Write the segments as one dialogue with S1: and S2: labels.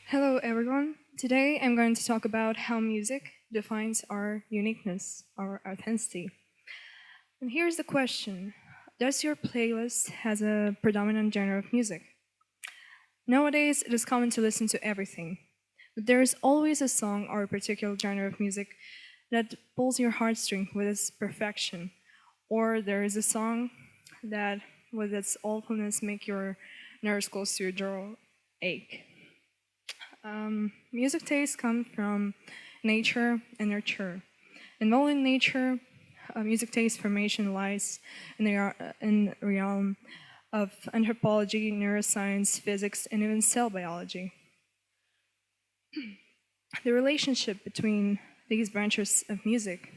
S1: Hello, everyone. Today I'm going to talk about how music defines our uniqueness, our authenticity. And here's the question. Does your playlist has a predominant genre of music? Nowadays, it is common to listen to everything, but there is always a song or a particular genre of music that pulls your heartstring with its perfection, or there is a song that, with its awfulness, make your nerves close to your jaw ache. Music tastes come from nature and nurture. Involved in nature, music taste formation lies in the realm of anthropology, neuroscience, physics, and even cell biology. The relationship between these branches of music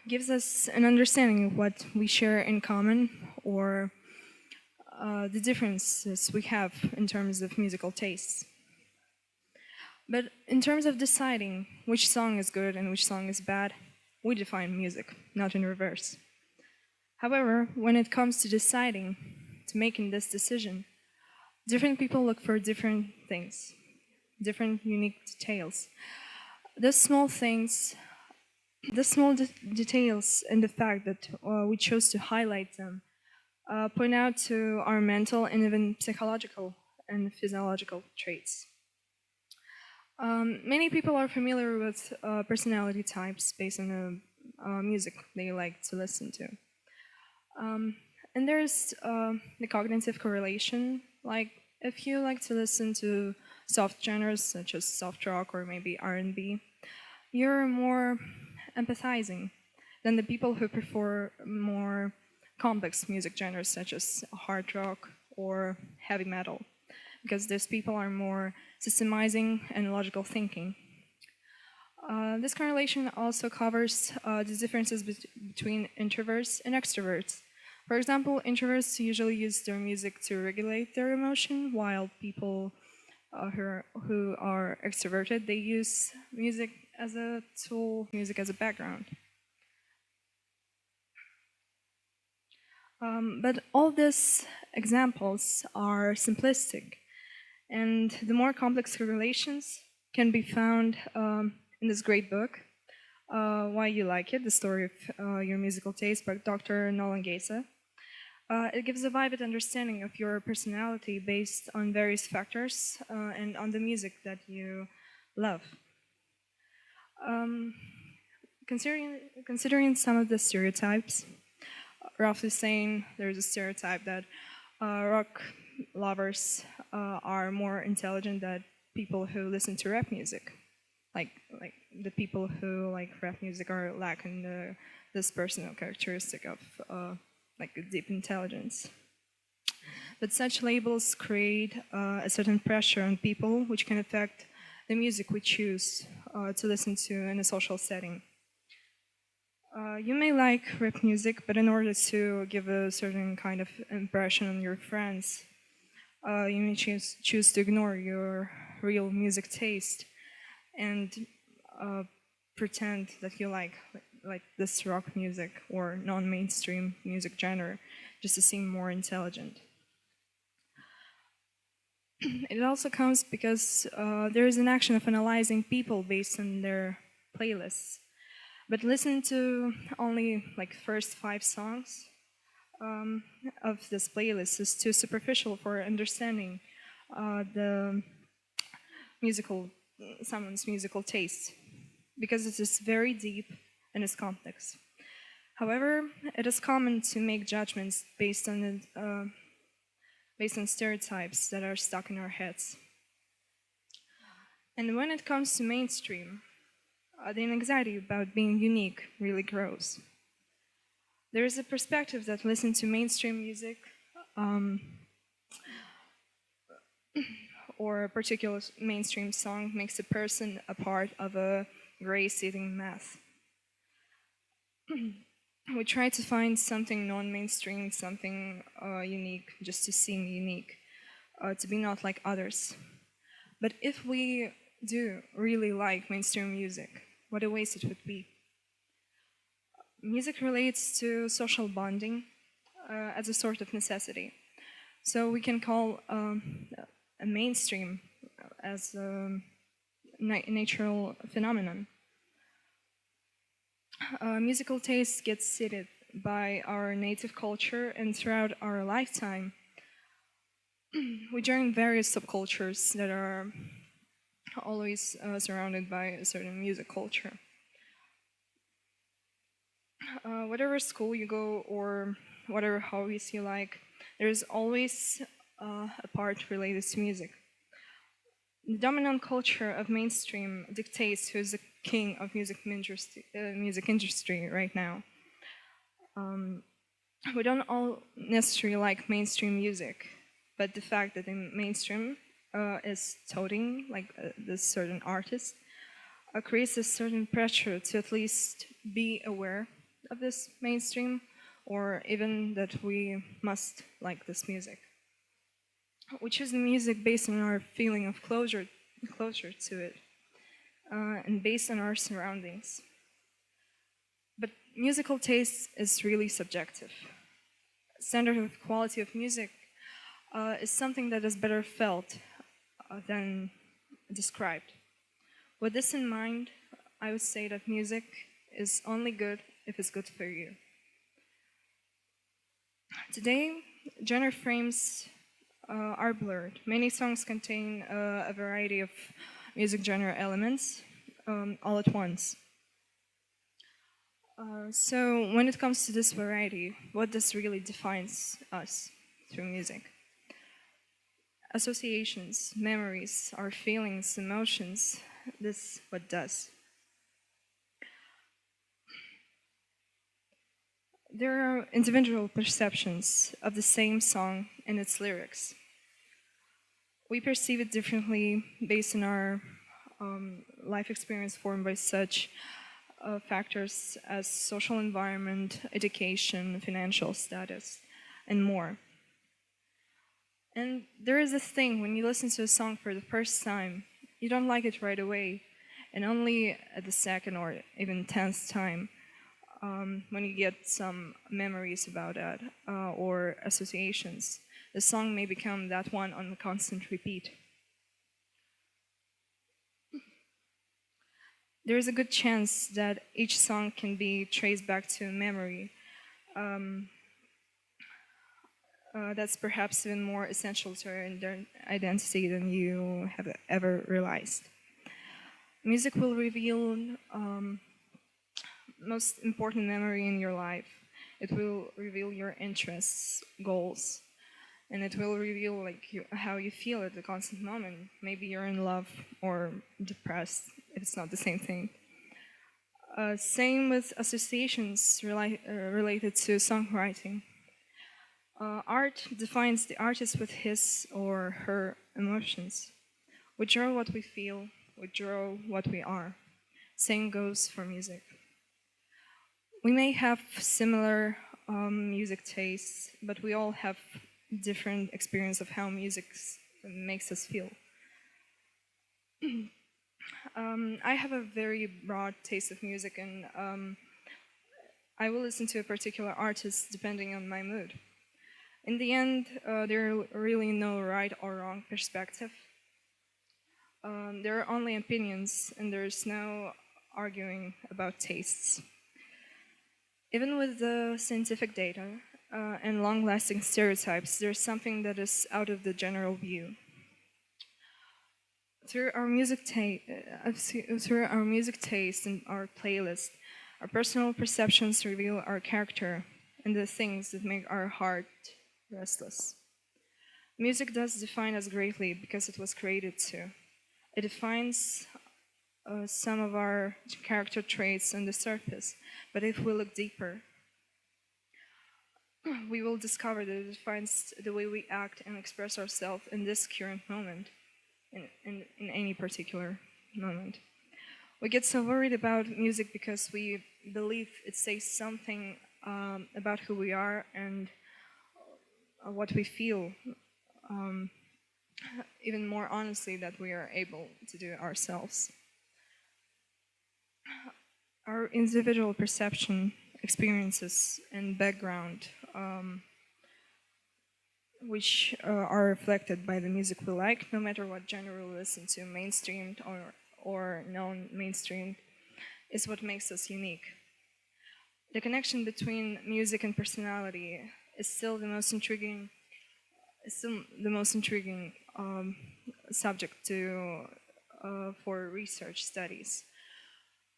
S1: gives us an understanding of what we share in common or the differences we have in terms of musical tastes. But in terms of deciding which song is good and which song is bad, we define music, not in reverse. However, when it comes to deciding, to making this decision, different people look for different things, different unique details. The small things, the small details and the fact that we chose to highlight them point out to our mental and even psychological and physiological traits. Many people are familiar with personality types based on the music they like to listen to. And there's the cognitive correlation. Like, if you like to listen to soft genres such as soft rock or maybe R&B, you're more empathizing than the people who prefer more complex music genres such as hard rock or heavy metal, because these people are more systemizing and logical thinking. This correlation also covers the differences between introverts and extroverts. For example, introverts usually use their music to regulate their emotion, while people who are extroverted, they use music as a tool, music as a background. But all these examples are simplistic, and the more complex correlations can be found in this great book, Why You Like It, The Story of Your Musical Taste by Dr. Nolan Gaisa. It gives a vivid understanding of your personality based on various factors and on the music that you love. Um, considering some of the stereotypes, roughly saying there's a stereotype that rock lovers are more intelligent than people who listen to rap music. Like the people who like rap music are lacking this personal characteristic of like a deep intelligence. But such labels create a certain pressure on people, which can affect the music we choose to listen to in a social setting. You may like rap music, but in order to give a certain kind of impression on your friends, you may choose to ignore your real music taste and pretend that you like this rock music or non-mainstream music genre just to seem more intelligent. It also comes because there is an action of analyzing people based on their playlists. But listen to only like first 5 songs of this playlist is too superficial for understanding the musical someone's musical taste, because it is very deep and is complex. However, it is common to make judgments based on stereotypes that are stuck in our heads. And when it comes to mainstream, the anxiety about being unique really grows. There is a perspective that listening to mainstream music um, or a particular mainstream song makes a person a part of a gray-seating mass. We try to find something non-mainstream, something unique, just to seem unique, to be not like others. But if we do really like mainstream music, what a waste it would be. Music relates to social bonding as a sort of necessity. So we can call a mainstream as a natural phenomenon. Musical taste gets seeded by our native culture, and throughout our lifetime, we join various subcultures that are always surrounded by a certain music culture. Whatever school you go or whatever hobbies you like, there's always a part related to music. The dominant culture of mainstream dictates who's the king of music industry right now. We don't all necessarily like mainstream music, but the fact that the mainstream is toting like this certain artist creates a certain pressure to at least be aware of this mainstream, or even that we must like this music. We choose the music based on our feeling of closure to it, and based on our surroundings. But musical taste is really subjective. Standard of quality of music is something that is better felt than described. With this in mind, I would say that music is only good if it's good for you. Today, genre frames are blurred. Many songs contain a variety of music genre elements all at once. So when it comes to this variety, what does really defines us through music? Associations, memories, our feelings, emotions, this what does. There are individual perceptions of the same song and its lyrics. We perceive it differently based on our life experience formed by such factors as social environment, education, financial status, and more. And there is this thing when you listen to a song for the first time, you don't like it right away, and only at the second or even 10th time, when you get some memories about that or associations, the song may become that one on the constant repeat. There is a good chance that each song can be traced back to a memory that's perhaps even more essential to our identity than you have ever realized. Music will reveal most important memory in your life. It will reveal your interests, goals, and it will reveal how you feel at the constant moment. Maybe you're in love or depressed. It's not the same thing. Same with associations related to songwriting. Art defines the artist with his or her emotions. We draw what we feel, we draw what we are. Same goes for music. We may have similar music tastes, but we all have different experience of how music makes us feel. I have a very broad taste of music, and I will listen to a particular artist depending on my mood. In the end, there are really no right or wrong perspective. There are only opinions, and there's no arguing about tastes. Even with the scientific data and long-lasting stereotypes, there's something that is out of the general view. Through our music taste and our playlist, our personal perceptions reveal our character and the things that make our heart restless. Music does define us greatly because it was created to. It defines some of our character traits on the surface, but if we look deeper, we will discover that it defines the way we act and express ourselves in this current moment, in any particular moment. We get so worried about music because we believe it says something about who we are and what we feel, even more honestly that we are able to do ourselves. Our individual perception, experiences, and background which are reflected by the music we like, no matter what genre we listen to, mainstreamed or non-mainstreamed, is what makes us unique. The connection between music and personality is still the most intriguing, subject for research studies.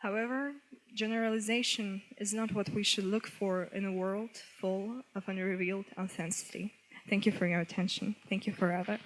S1: However, generalization is not what we should look for in a world full of unrevealed authenticity. Thank you for your attention. Thank you forever.